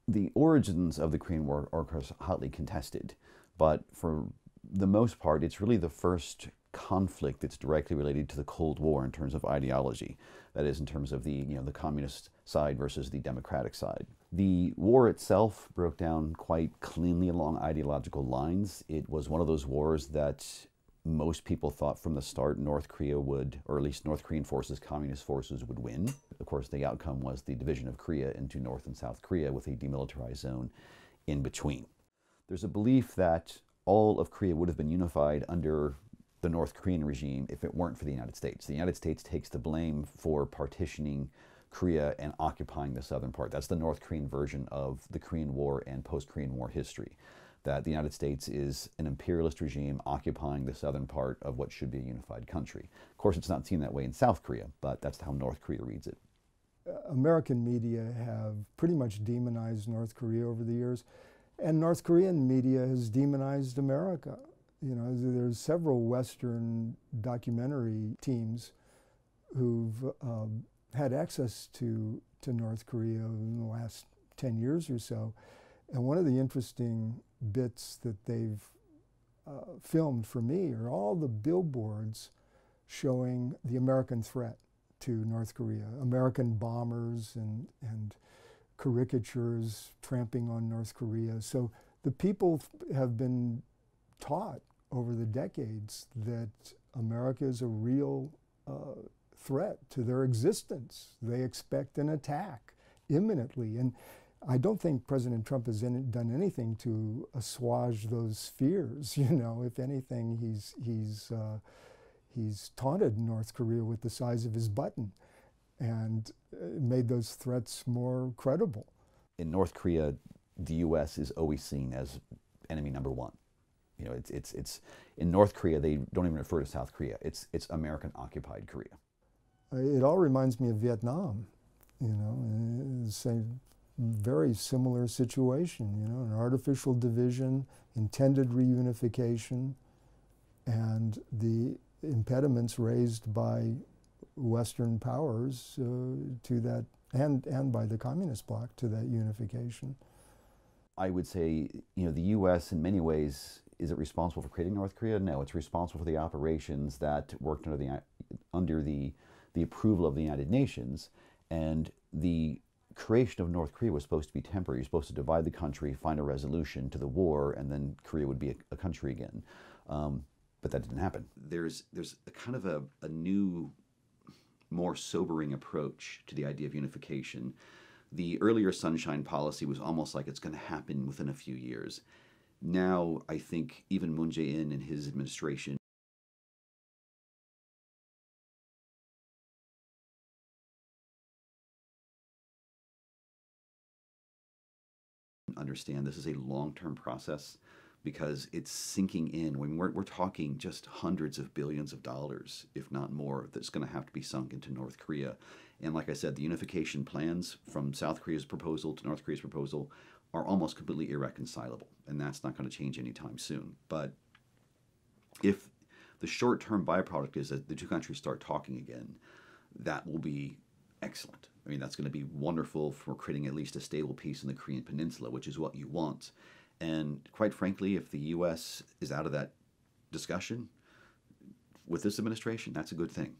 The origins of the Korean War are, of course, hotly contested, but for the most part, it's really the first conflict that's directly related to the Cold War in terms of ideology. That is, in terms of the communist side versus the democratic side. The war itself broke down quite cleanly along ideological lines. It was one of those wars that most people thought from the start North Korea would, or at least North Korean forces, communist forces would win. Of course, the outcome was the division of Korea into North and South Korea with a demilitarized zone in between. There's a belief that all of Korea would have been unified under the North Korean regime if it weren't for the United States. The United States takes the blame for partitioning Korea and occupying the southern part. That's the North Korean version of the Korean War and post-Korean War history. That the United States is an imperialist regime occupying the southern part of what should be a unified country. Of course, it's not seen that way in South Korea, but that's how North Korea reads it. American media have pretty much demonized North Korea over the years, and North Korean media has demonized America. You know, there's several Western documentary teams who've had access to North Korea in the last 10 years or so. And one of the interesting bits that they've filmed for me are all the billboards showing the American threat to North Korea, American bombers and caricatures tramping on North Korea. So the people have been taught over the decades that America is a real threat to their existence. They expect an attack imminently. And I don't think President Trump has done anything to assuage those fears. You know, if anything, he's taunted North Korea with the size of his button and made those threats more credible. In North Korea, the U.S. is always seen as enemy number one. You know, it's in North Korea they don't even refer to South Korea. It's American occupied Korea. It all reminds me of Vietnam. You know, it's a very similar situation. You know, an artificial division, intended reunification, and the impediments raised by Western powers to that, and by the communist bloc to that unification. I would say, you know, the U.S. in many ways, is it responsible for creating North Korea? No, it's responsible for the operations that worked under the approval of the United Nations, and the creation of North Korea was supposed to be temporary. You're supposed to divide the country, find a resolution to the war, and then Korea would be a country again. But that didn't happen. There's a kind of a new, more sobering approach to the idea of unification. The earlier Sunshine Policy was almost like it's going to happen within a few years. Now, I think even Moon Jae-in and his administration understand this is a long-term process because it's sinking in. When we're talking just hundreds of billions of dollars, if not more, that's going to have to be sunk into North Korea. And like I said, the unification plans from South Korea's proposal to North Korea's proposal are almost completely irreconcilable, and that's not going to change anytime soon. But if the short-term byproduct is that the two countries start talking again, that will be excellent. I mean, that's going to be wonderful for creating at least a stable peace in the Korean Peninsula, which is what you want. And quite frankly, if the U.S. is out of that discussion with this administration, that's a good thing.